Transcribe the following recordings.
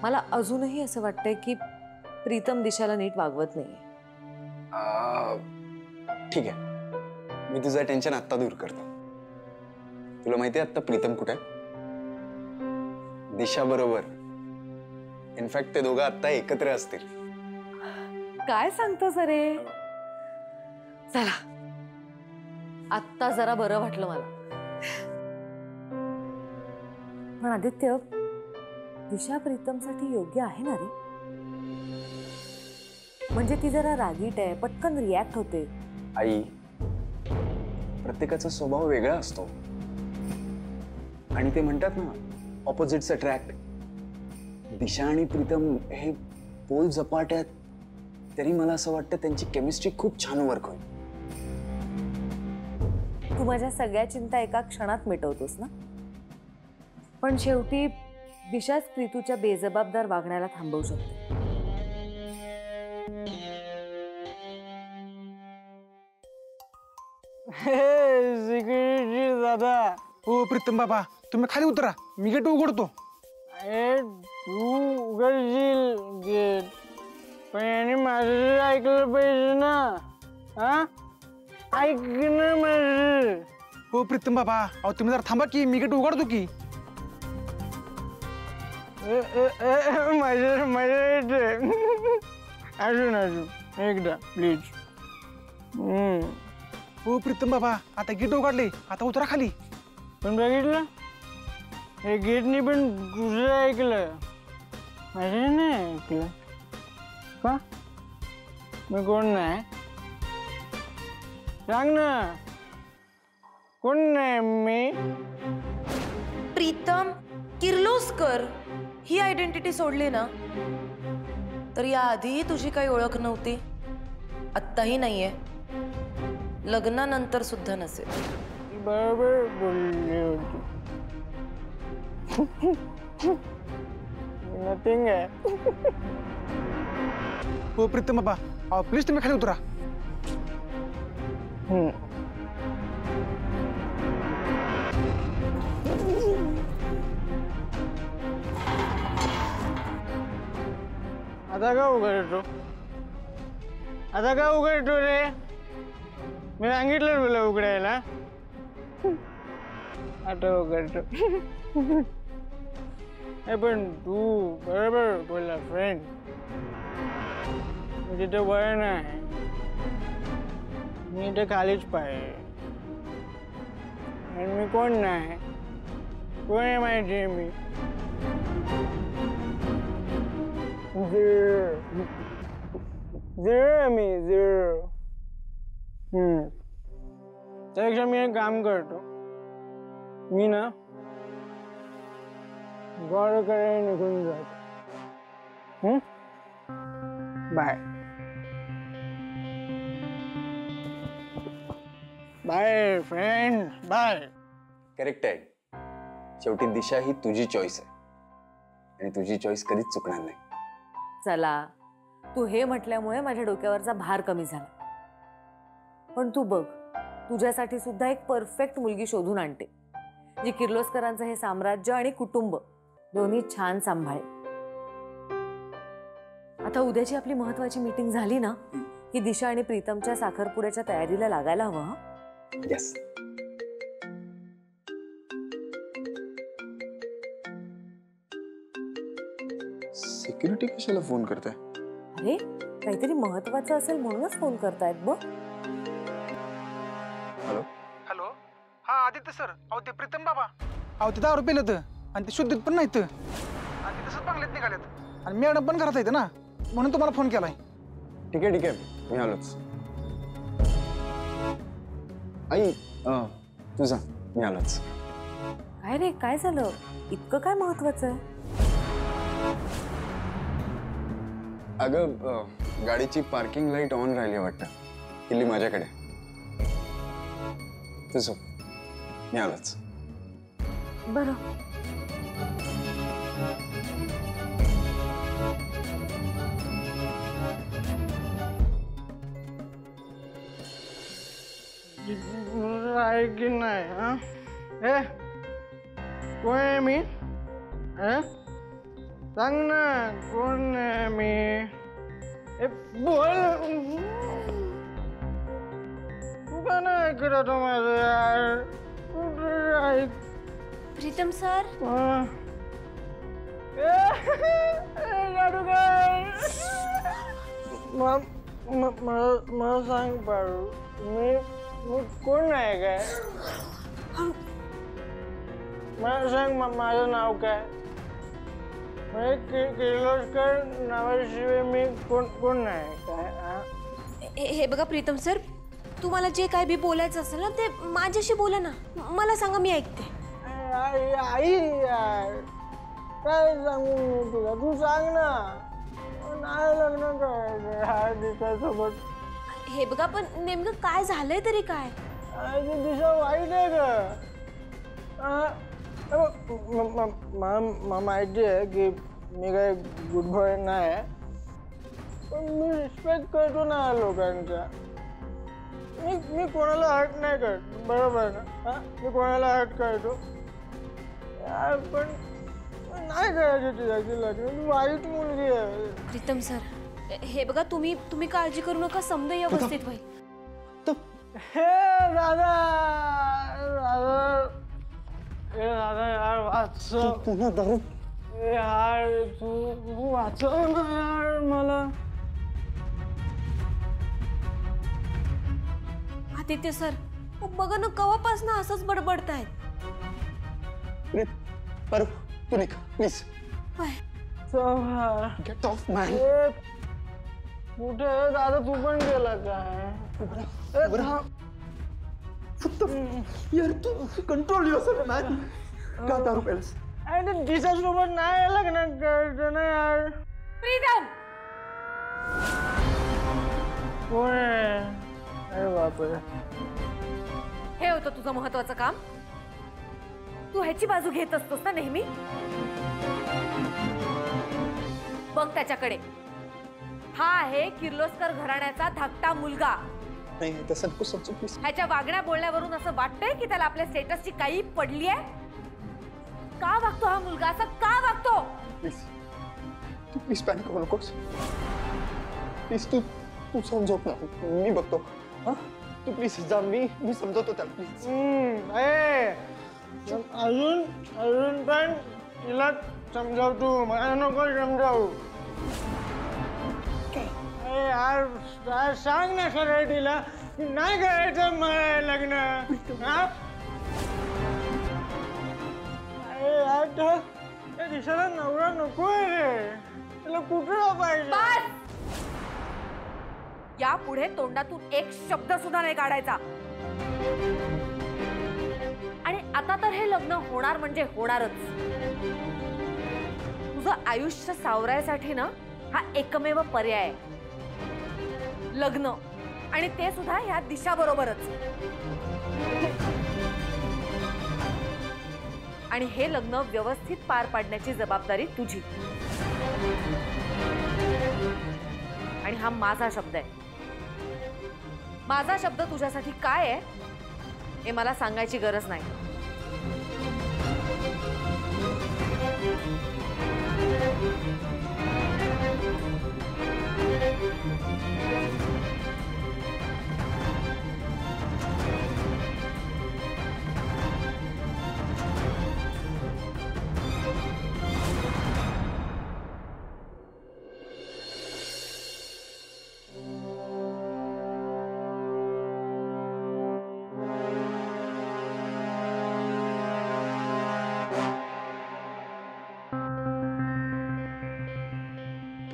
मला अजूनही असं वाटतंय की प्रीतम दिशाला नीट वागवत नाहीये. ठीक आहे, मी तुझं टेन्शन आत्ता दूर करतो. तुला माहिती आहे आत्ता प्रीतम कुठे आहे? दिशा बरोबर. इनफॅक्ट ते दोघं आत्ता एकत्र असतील. काय सांगतोस रे? चला, आत्ता जरा बरं वाटलं मला. पण आदित्य, दिशा प्रीतमसाठी योग्य आहे ना रे? म्हणजे ती जरा रागीट आहे, पटकन रिॲक्ट होते. आई, प्रत्येकाचा स्वभाव वेगळा असतो आणि ते म्हणतात ना, ऑपोजिट्स अट्रॅक्ट. दिशा आणि प्रीतम हे पोल झपाट आहेत, तरी मला असं वाटतं त्यांची केमिस्ट्री खूप छान वर्क होईल. तू माझ्या सगळ्या चिंता एका क्षणात मिटवतोस ना? पण शेवटी दिशाच प्रीतूच्या बेजबाबदार वागण्याला थांबवू शकते. सिक्युरिटी दादा. हो प्रीतम बाबा, तुम्ही खाली उतरा, मी गेट उघडतो. अरे तू उघडशील गेट, पण याने माझं ऐकलं पाहिजे ना. हा, ऐक ना माझं. हो प्रीतम बाबा, अहो तुम्ही जरा थांबा की, मी गेट उघडतो की. माझं अजून अजून एकदा प्लीज. हो प्रीतम बाबा, आता गेट उघडले, आता उतरा खाली. पण बघितलं, हे गेटनी पण तुझं ऐकलं, माझं नाही ऐकलं का? मी कोण नाही सांग ना, कोण नाही मी? प्रीतम किर्लोस्कर ही आयडेंटिटी सोडली ना, तर याआधी तुझी काही ओळख नव्हती, आत्ताही नाहीये, लग्नानंतर सुद्धा नसेल. बरोबर बोलली होती. नथिंग आहे. हो प्रीतम बाबा, अहो प्लीज तुम्ही खाली उतरा. आता का उघडतो? आता का उघडतो रे? मी सांगितलं तुला उघडायला. आता उघडतो. पण तू बरोबर बोलला फ्रेंड. तिथे वय नाही, मी इथे खालीच पाहिजे. आणि मी कोण नाही, कोण आहे माहिती आहे मी? झिरो मी झिरो. त्यापेक्षा मी एक काम करतो, मी ना गॉडकडे निघून जातो. Bye bye friend, bye. Correct आहे. शेवटी दिशा ही तुझी चॉईस आहे आणि तुझी चॉईस कधीच चुकणार नाही. चला, तू हे म्हटल्यामुळे माझ्या डोक्यावरचा भार कमी झाला. पण तू बघ, तुझ्यासाठी सुद्धा एक परफेक्ट मुलगी शोधून आणते, जी किर्लोस्करांचं हे साम्राज्य आणि कुटुंब दोन्ही छान सांभाळेल. आता उद्याची आपली महत्वाची मीटिंग झाली ना, की दिशा आणि प्रीतमच्या साखरपुड्याच्या तयारीला लागायला हवं. येस. सिक्युरिटी कशाला फोन करताय? अरे, काहीतरी महत्वाचं असेल म्हणूनच फोन करतायत बघ. हॅलो. हॅलो, हा आदित्य सर. अहो ते प्रीतम बाबा, अहो ते दारू पेलेत आणि ते शुद्धीत पण नाहीत आणि ते तसंच बंगल्यात निघालेत आणि मॅडम पण घरात येते ना, म्हणून तुम्हाला फोन केलाय. ठीक आहे ठीक आहे, मी आलोच. आई तू जा, मी आलोच. काय रे, काय झालं? इतकं काय महत्वाचं आहे? अगं गाडीची पार्किंग लाईट ऑन राहिली वाटतं, किल्ली माझ्याकडे. तुझं मी आलोच. बरं. आहे की नाही? कोण आहे मी? सांग ना कोण आहे मी ए, बोल तू का नाही ऐकत माझं यार कुठं ऐक प्रीतम सर मला सांग पारू मी कोण आहे काय मला सांग माझं नाव काय किर्लोस्कर नावाशिवाय मी कोण नाही काय हे बघा प्रीतम सर तुम्हाला जे काय बी बोलायचं असेल ना ते माझ्याशी बोला ना मला सांगा मी ऐकते आई यार काय सांगू मी तुला तू सांग ना नाही लग्न करायचं हा दिशासोबत हे बघा पण नेमकं काय झालंय तरी काय ती दिशा वाईट आहे का मला माहिती आहे की मी काय गुड बॉय नाही पण मी रिस्पेक्ट करतो ना लोकांचा मी कोणाला हर्ट नाही करत बरोबर ना हा मी कोणाला हर्ट करतो यार पण नाही करायची तिच्याची लग्न ती वाईट मुलगी आहे प्रीतम सर हे बघा तुम्ही काळजी करू नका समजा व्यवस्थित होईल हे दादा दादा यार वाचव पुन्हा दारू यार तू वाचव ना यार मला आदित्य सर बघा ना कवापासून असंच बडबडतायत पर तू निघ प्लीज गेट ऑफ मॅन कुठे दादा तू पण गेला काय यार तू कंट्रोल युअरसेल्फ मॅन का दारू प्यायलास अरे दिशासोबत नाही लग्न करायचं ना यार प्रीतम कोण आहे अरे बापरे हे होतं तुझं महत्वाचं काम तू ह्याची बाजू घेत असतोस ना नेहमी बघ त्याच्याकडे हा आहे किर्लोस्कर घराण्याचा धाकटा मुलगा नाही तसं नको समजू प्लीज ह्याच्या वागण्या बोलण्यावरून असं वाटतंय की त्याला आपल्या स्टेटसची काही पडली आहे का वागतो हा मुलगा असं का वागतो प्लीज तू प्लीज पॅनिक करू नकोस प्लीज तू समजव ना मी बघतो हा तू प्लीज जा मी समजवतो त्याला प्लीज अजून पण तिला समजावतो मला नको समजावू यार सांग ना सरळ तिला की नाही करायचं मला लग्न हा यार त्या दिशाला नवरा नको आहे रे त्याला कुठं पाहिजे बस यापुढे तोंडातून एक शब्द सुद्धा नाही काढायचा आणि आता तर हे लग्न होणार म्हणजे होणारच तुझं आयुष्य सावरायसाठी ना हा एकमेव पर्याय आहे लग्न आणि ते सुद्धा ह्या दिशा बरोबरच आणि हे लग्न व्यवस्थित पार पाडण्याची जबाबदारी तुझी आणि हा माझा शब्द आहे माझा शब्द तुझ्यासाठी काय आहे हे मला सांगायची गरज नाही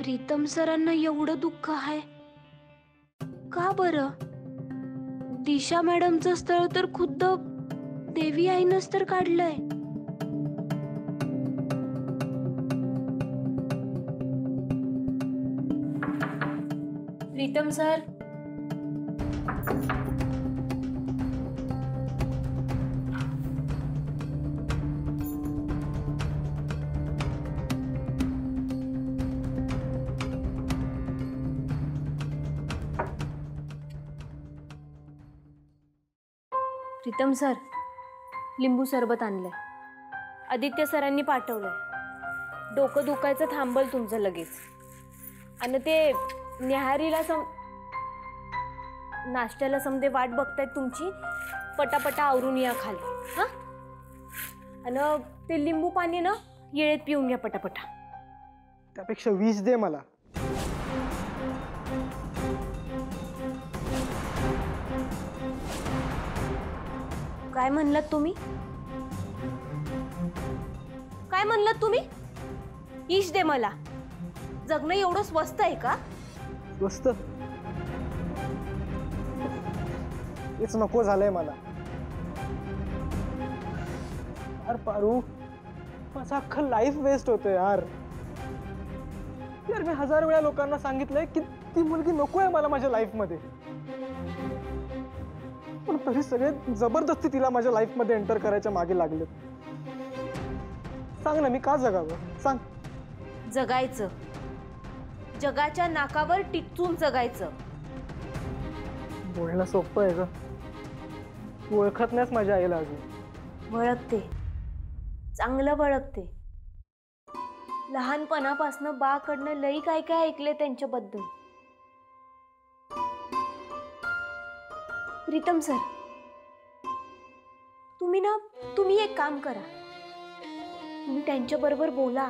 प्रीतम सरांना एवढं दुःख आहे का बरं दिशा मॅडमचं स्थळ तर खुद्द देवी आईनंच तर काढलंय प्रीतम सर प्रीतम सर लिंबू सरबत आणलंय आदित्य सरांनी पाठवलंय डोकं दुखायचं थांबल तुमचं लगेच. आणि ते न्याहारीला नाश्त्याला समजे वाट बघतायत तुमची. पटापटा आवरून या खाली. हा, आणि ते लिंबू पाणी ना येळेत पिऊन घ्या पटापटा. त्यापेक्षा 20 दे मला. काय म्हणलात तुम्ही? काय म्हणलात तुम्ही? ईश दे मला. जगणं एवढं स्वस्त आहे का? स्वस्त? तेच नको झालंय मला. यार पारू, माझं अख्खं लाईफ वेस्ट होतंय यार. यार मी 1000 वेळा लोकांना सांगितलंय की ती मुलगी नको आहे मला माझ्या लाईफ मध्ये, पण तरी सगळे जबरदस्ती तिला माझ्या लाईफ मध्ये एंटर करायच्या मागे लागले. सांग ना, मी का जगावं? सांग. जगायचं, जगाच्या नाकावर टिचून जगायचं. बोलणं सोपं आहे का? तू ओळखत नाहीस माझ्या आईला अजून. वळखते, चांगलं वळखते. लहानपणापासनं बाकडनं लई काय काय ऐकले त्यांच्याबद्दल. प्रीतम सर, तुम्ही एक काम करा. तुम्ही त्यांच्याबरोबर बोला.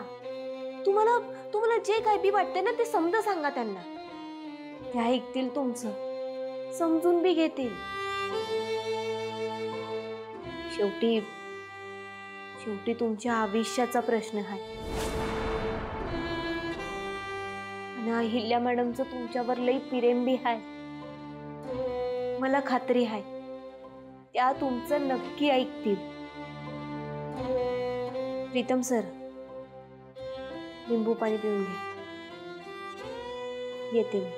तुम्हाला जे काय बी वाटते ना ते समजा सांगा त्यांना. ते ऐकतील तुमचं, समजून बी घेतील. शेवटी तुमच्या आयुष्याचा प्रश्न आहे. आणि अहिल्या मॅडमचं तुमच्यावर लई प्रेम बी आहे. मला खात्री आहे त्या तुमचं नक्की ऐकतील. प्रीतम सर, लिंबू पाणी पिऊन घ्या. येते मी.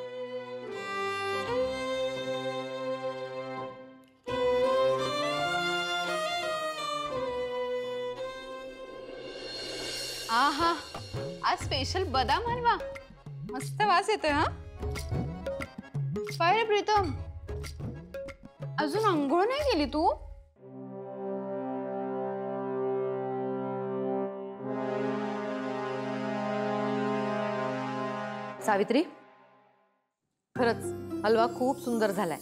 आहा, आज स्पेशल बदाम हलवा. मस्त वास येतोय. हा, काय रे प्रीतम, अजून अंघोळ नाही केली तू? सावित्री, खरंच हलवा खूप सुंदर झालाय.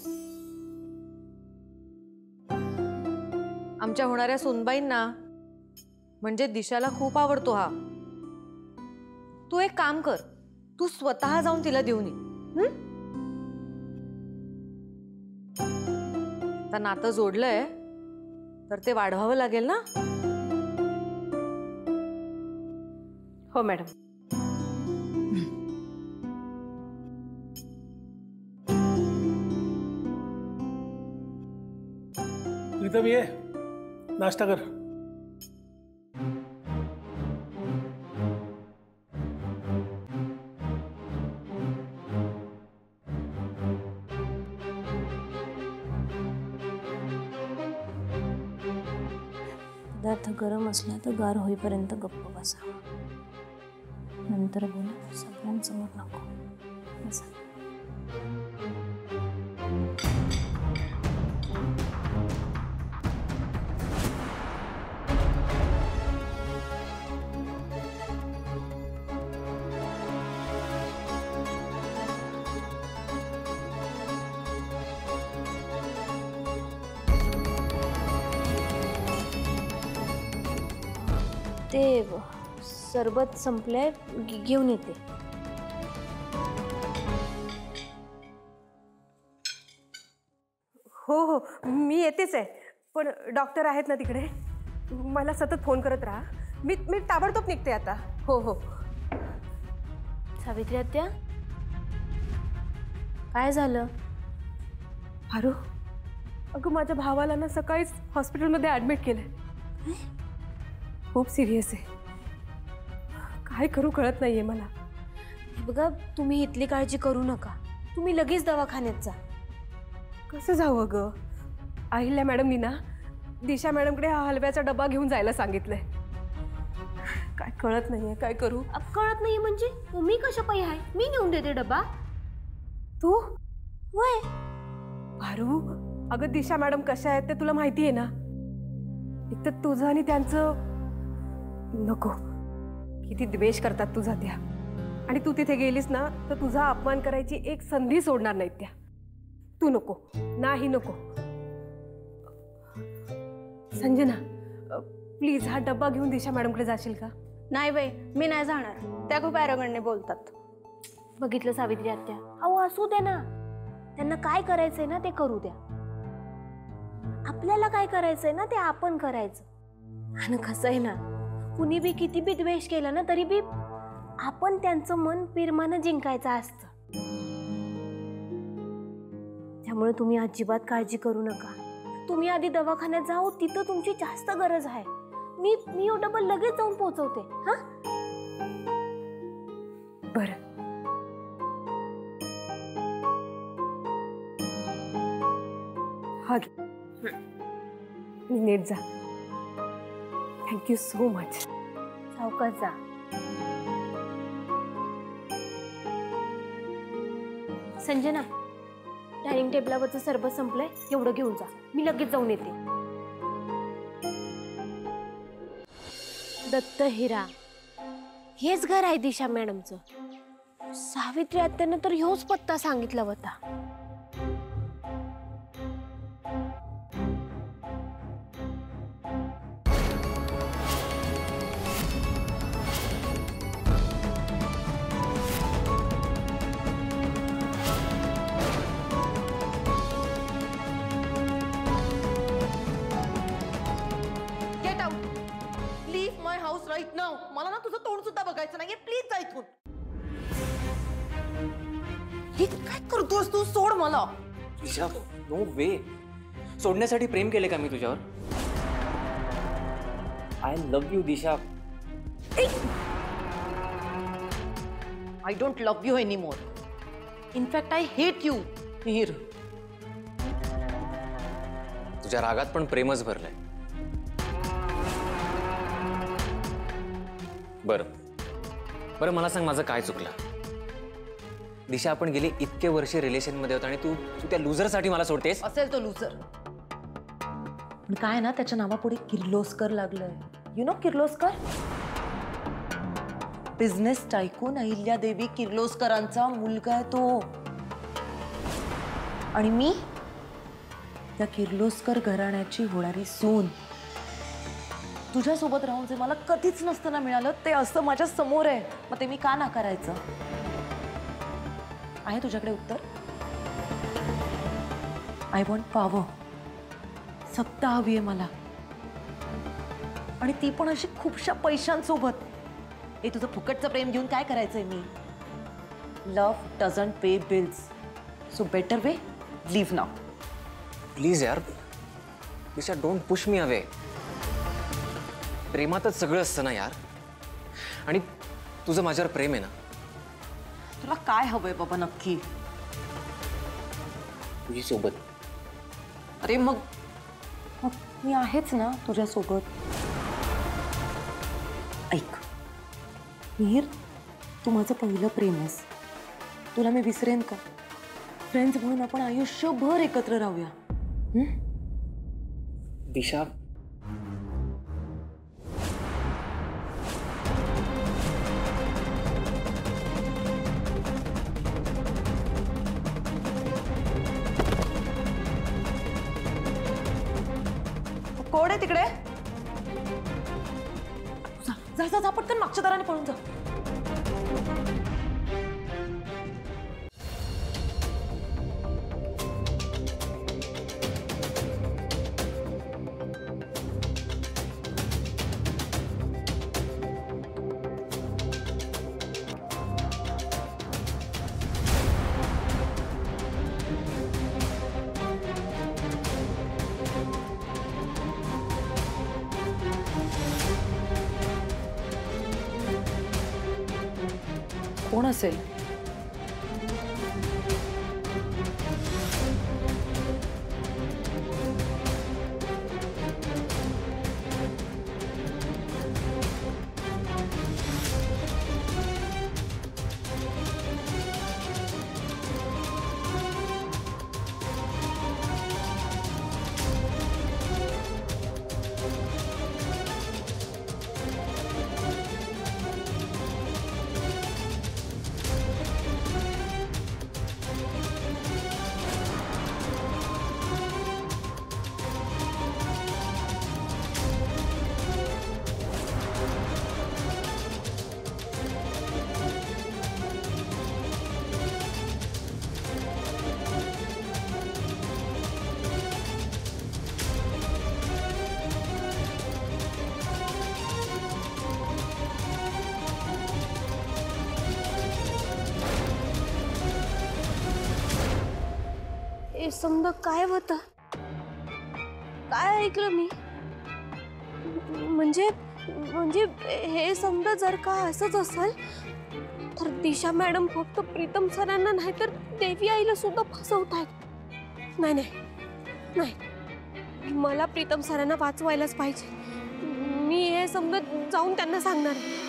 आमच्या होणाऱ्या सुनबाईंना म्हणजे दिशाला खूप आवडतो हा. तू एक काम कर, तू स्वतः जाऊन तिला देऊन ये. आता नातं जोडलंय तर ते वाढवावं लागेल ना. हो मॅडम. प्रीतम, ये नाश्ता कर. पदार्थ गरम असला तर गार होईपर्यंत गप्प बसावा. नंतर बोला, सगळ्यांसमोर नको. बसा. ते सरबत संपलंय, घेऊन येते. हो, मी येतेच आहे. पण डॉक्टर आहेत ना तिकडे, मला सतत फोन करत राहा. मी ताबडतोब निघते आता. हो. सावित्री आत्या, काय झालं? पारू, अगं माझ्या भावाला ना सकाळीच हॉस्पिटलमध्ये ॲडमिट केलंय. खूप सिरियस आहे. काय करू कळत नाहीये मला. बघा, तुम्ही इथली काळजी करू नका. तुम्ही लगेच दवाखान्यात जा. कसं जावं ग? अहिल्या मॅडमनी ना दिशा मॅडमकडे हा हलव्याचा डबा घेऊन जायला सांगितलंय. काय कळत नाहीये, काय करू? कळत नाही म्हणजे तुम्ही कशा पायी आहे? मी नेऊन देते डबा. तू? वय पारू, अगं दिशा मॅडम कशा आहेत ते तुला माहिती आहे ना. एक तर तुझं आणि त्यांचं नको. किती द्वेष करतात तुझा त्या, आणि तू तिथे गेलीस ना तर तुझा अपमान करायची एक संधी सोडणार नाहीत त्या. तू नको, नाही नको. संजना प्लीज हा डब्बा घेऊन दिशा मॅडमकडे जाशील का? नाही बाई, मी नाही जाणार. त्या खूप ॲरोगंटने बोलतात. बघितलं सावित्री आत्या, अहो असू दे ना, त्यांना काय करायचंय ना ते करू द्या. आपल्याला काय करायचंय ना ते आपण करायचं. आणि कसं आहे ना, कुणी बी किती बी द्वेष केला ना तरी बी आपण त्यांचं मन पिरमानं जिंकायचं असतं. त्यामुळे तुम्ही अजिबात काळजी करू नका. तुम्ही आधी दवाखान्यात जाऊ, तिथं तुमची जास्त गरज आहे. मी डबल लगेच जाऊन पोहोचवते. हा बरं. हा घे. नीट जा. Thank you so much. सावकाश जा. संजना, डायनिंग टेबलावरचं सरबत संपलंय, एवढं घेऊन जा. मी लगेच जाऊन येते. दत्त हिरा, हेच घर आहे दिशा मॅडमचं. सावित्री आत्यानं तर ह्योच पत्ता सांगितला होता. Get out. लीव माय हाऊस राईट नाऊ. मला ना तुझं तोंड सुद्धा बघायचं नाहीये. प्लीज जा इथून. हे काय करतोस तू? सोड मला. दिशा, नो वे. सोडण्यासाठी प्रेम केले का मी तुझ्यावर? I love you Disha. I don't love you anymore. In fact I hate you. Mihir, तुझ्या रागात पण प्रेमच भरलंय. बरं बरं, मला सांग माझं काय चुकलं? दिशा, आपण गेली इतके वर्ष रिलेशन मध्ये होतो आणि तू त्या लुझरसाठी मला सोडतेस? असेल तो लुझर, पण काय ना त्याच्या नावापुढे किर्लोस्कर लागलंय. You know Kirloskar? Business tycoon Ahilyadevi किर्लोस्करांचा मुलगा आहे तो. आणि मी त्या किर्लोस्कर घराण्याची होणारी सून. तुझ्यासोबत राहून जे मला कधीच नसताना मिळालं ते असं माझ्या समोर आहे. मग ते मी का नाकारायचं? आहे तुझ्याकडे उत्तर? I want power. सत्ता हवी आहे मला, आणि ती पण अशी खूपशा पैशांसोबत. हे तुझं फुकटचं प्रेम घेऊन काय करायचंय मी? Love doesn't pay bills, so better we leave now. Please यार Disha, don't push me away. प्रेमातच सगळं असतं ना यार. आणि तुझं माझ्यावर प्रेम आहे ना? तुला काय हवंय बाबा नक्की? तुझी सोबत. अरे मग मी आहेच ना तुझ्यासोबत. ऐक मिहिर, तू माझं पहिलं प्रेम आहेस. तुला मी विसरेन का? फ्रेंड्स म्हणून आपण आयुष्यभर एकत्र राहूया. दिशा, कोण आहे तिकडे? जा जा जा, पटकन मागच्या दाराने पळून जा. कोण असेल? समजा काय होतं? काय ऐकलं मी? म्हणजे म्हणजे हे समजा जर का असंच असेल तर दिशा मॅडम फक्त प्रीतम सरांना नाही तर देवी आईला सुद्धा फसवतायत. नाही नाही नाही, मला प्रीतम सरांना वाचवायलाच पाहिजे. मी हे समजा जाऊन त्यांना सांगणार आहे.